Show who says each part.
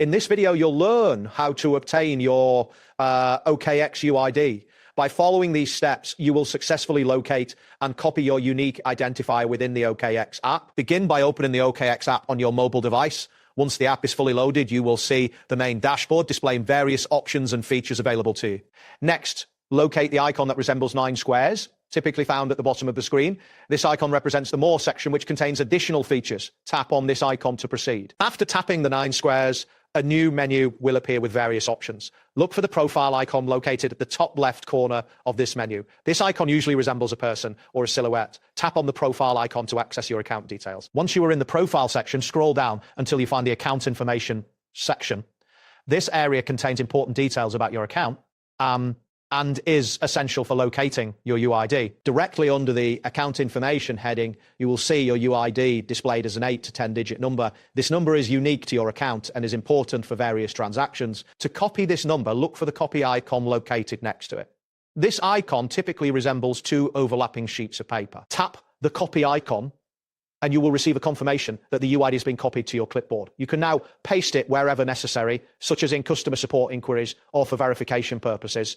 Speaker 1: In this video, you'll learn how to obtain your OKX UID. By following these steps, you will successfully locate and copy your unique identifier within the OKX app. Begin by opening the OKX app on your mobile device. Once the app is fully loaded, you will see the main dashboard displaying various options and features available to you. Next, locate the icon that resembles 9 squares, typically found at the bottom of the screen. This icon represents the More section, which contains additional features. Tap on this icon to proceed. After tapping the 9 squares, a new menu will appear with various options. Look for the profile icon located at the top left corner of this menu. This icon usually resembles a person or a silhouette. Tap on the profile icon to access your account details. Once you are in the profile section, scroll down until you find the account information section. This area contains important details about your account and is essential for locating your UID. Directly under the account information heading, you will see your UID displayed as an 8 to 10-digit number. This number is unique to your account and is important for various transactions. To copy this number, look for the copy icon located next to it. This icon typically resembles 2 overlapping sheets of paper. Tap the copy icon and you will receive a confirmation that the UID has been copied to your clipboard. You can now paste it wherever necessary, such as in customer support inquiries or for verification purposes.